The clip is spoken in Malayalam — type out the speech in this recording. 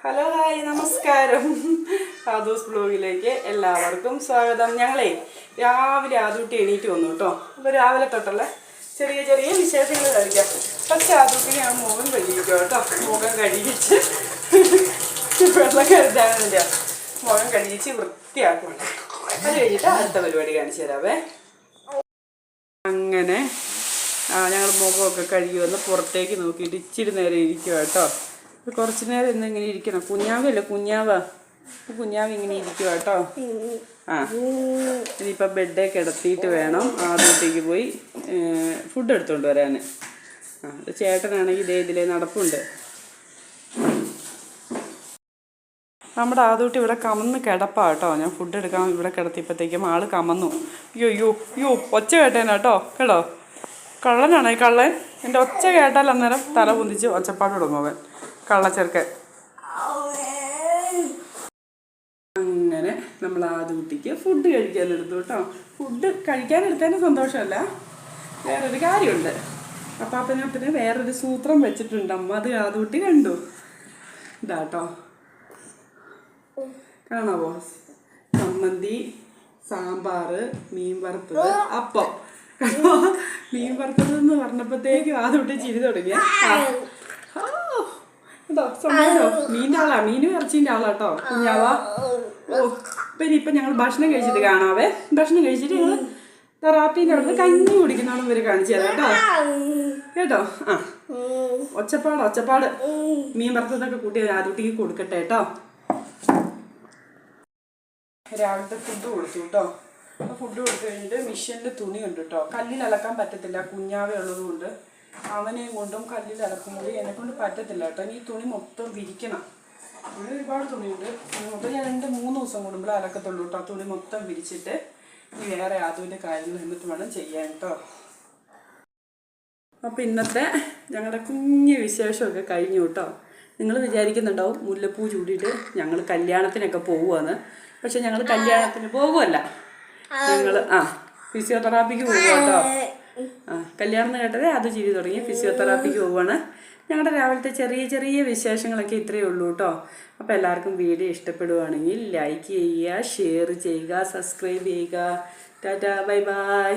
ഹലോ ഹായ് നമസ്കാരം. ആദൂസ് ബ്ലോഗിലേക്ക് എല്ലാവർക്കും സ്വാഗതം. ഞങ്ങളെ രാവിലെ ആദൂട്ടി എണീറ്റ് വന്നു കേട്ടോ. അപ്പോൾ രാവിലെ തൊട്ടുള്ള ചെറിയ ചെറിയ വിശേഷങ്ങൾ കഴിക്കാം. ഫസ്റ്റ് ആദൂട്ടിനെ ഞാൻ മുഖം കഴുകിക്കുക കേട്ടോ. മുഖം കഴുകിച്ച് വെള്ളം കരുതാനില്ല, മുഖം കഴുകിച്ച് വൃത്തിയാക്കുന്നുണ്ട്. അത് കഴിഞ്ഞിട്ട് അടുത്ത പരിപാടി കാണിച്ചു തരാവേ. അങ്ങനെ ഞങ്ങൾ മുഖമൊക്കെ കഴുകി വന്ന് പുറത്തേക്ക് നോക്കിയിട്ട് ഇച്ചിരി നേരം ഇരിക്കുക കേട്ടോ. കുറച്ച് നേരം ഇന്ന് ഇങ്ങനെ ഇരിക്കണം. കുഞ്ഞാവല്ലേ കുഞ്ഞാവ് ഇങ്ങനെ ഇരിക്കുക കേട്ടോ. ഇനിയിപ്പോൾ ബെഡേ കിടത്തിയിട്ട് വേണം ആദ്യത്തേക്ക് പോയി ഫുഡ് എടുത്തുകൊണ്ട് വരാൻ. ചേട്ടനാണെങ്കിൽ ഇതിലേ നടപ്പുണ്ട്. നമ്മുടെ ആദൂട്ടി ഇവിടെ കമന്ന് കിടപ്പാ കേട്ടോ. ഞാൻ ഫുഡ് എടുക്കാൻ ഇവിടെ കിടത്തിയപ്പോഴത്തേക്കും ആൾ കമന്നു. അയ്യോ ഒച്ച കേട്ടേനാട്ടോ കേട്ടോ. കള്ളനാണ് ഈ കള്ളൻ. എൻ്റെ ഒച്ച കേട്ടാൽ അന്നേരം തല പൊന്തിച്ച് ഒച്ചപ്പാട് തുടങ്ങും അവൻ കള്ളച്ചെറുക്കൻ. അങ്ങനെ നമ്മൾ ആദൂട്ടിക്ക് ഫുഡ് കഴിക്കാനെടുത്തു കേട്ടോ. ഫുഡ് കഴിക്കാനെടുത്തതിന് സന്തോഷമല്ല, വേറൊരു കാര്യമുണ്ട്. അപ്പാപ്പനപ്പന് വേറൊരു സൂത്രം വെച്ചിട്ടുണ്ട് അമ്മ. അത് ആദൂട്ടി കണ്ടു. ഇതാട്ടോ, കാണാവോ? ചമ്മന്തി, സാമ്പാർ, മീൻ വറുത്തത്, അപ്പം. മീൻ വറുത്തതെന്ന് പറഞ്ഞപ്പോഴത്തേക്കും ആദൂട്ടി ചിരി തുടങ്ങിയ. കേട്ടോ സന്തോഷോ? മീൻ്റെ ആളാ, മീനും ഇറച്ചീൻ്റെ ആളാട്ടോ കുഞ്ഞാവാ. പിന്നെ ഇപ്പം ഞങ്ങൾ ഭക്ഷണം കഴിച്ചിട്ട് കാണാവേ. ഭക്ഷണം കഴിച്ചിട്ട് ഞങ്ങൾ തെറാപ്പീൻ്റെ അവിടുന്ന് കഞ്ഞി കുടിക്കുന്നതാണ് ഇവർ കാണിച്ചു തരാം കേട്ടോ. ഒച്ചപ്പാട് മീൻ വറുത്തതൊക്കെ കൂട്ടി ആദൂട്ടിക്ക് കൊടുക്കട്ടെ കേട്ടോ. രാവിലത്തെ ഫുഡ് കൊടുത്തു കേട്ടോ. അപ്പോൾ ഫുഡ് കൊടുത്തു കഴിഞ്ഞിട്ട് മിഷ്യനിൽ തുണി ഉണ്ട് കേട്ടോ. കല്ലിൽ അലക്കാൻ പറ്റത്തില്ല, കുഞ്ഞാവേ ഉള്ളത് കൊണ്ട്. അവനെയും കൊണ്ടും കല്ലിൽ അലക്കുമ്പോൾ എന്നെക്കൊണ്ട് പറ്റത്തില്ല കേട്ടോ. ഇനി ഈ തുണി മൊത്തം വിരിക്കണം. ഇവിടെ ഒരുപാട് തുണിയുണ്ട്. അപ്പോൾ ഞാൻ 2-3 ദിവസം കൂടുമ്പോൾ അലക്കത്തുള്ളൂ കേട്ടോ. തുണി മൊത്തം വിരിച്ചിട്ട് ഇനി വേറെ ആദൂൻ്റെ കാര്യങ്ങൾ എന്നിട്ട് വേണം ചെയ്യാൻ കേട്ടോ. അപ്പോൾ ഇന്നത്തെ ഞങ്ങളുടെ കുഞ്ഞ് വിശേഷമൊക്കെ കഴിഞ്ഞു കേട്ടോ. നിങ്ങൾ വിചാരിക്കുന്നുണ്ടാവും മുല്ലപ്പൂ ചൂടിയിട്ട് ഞങ്ങൾ കല്യാണത്തിനൊക്കെ പോകുവാന്ന്. പക്ഷെ ഞങ്ങൾ കല്യാണത്തിന് പോകുമല്ല, ഞങ്ങൾ ഫിസിയോതെറാപ്പിക്ക് പോകുക കേട്ടോ. കല്യാണം എന്ന് കേട്ടതേ അത് ചിരി തുടങ്ങി. ഫിസിയോതെറാപ്പിക്ക് പോവുകയാണ്. ഞങ്ങളുടെ രാവിലത്തെ ചെറിയ ചെറിയ വിശേഷങ്ങളൊക്കെ ഇത്രയേ ഉള്ളൂ കേട്ടോ. അപ്പോൾ എല്ലാവർക്കും വീഡിയോ ഇഷ്ടപ്പെടുവാണെങ്കിൽ ലൈക്ക് ചെയ്യുക, ഷെയർ ചെയ്യുക, സബ്സ്ക്രൈബ് ചെയ്യുക. Tata, bye bye.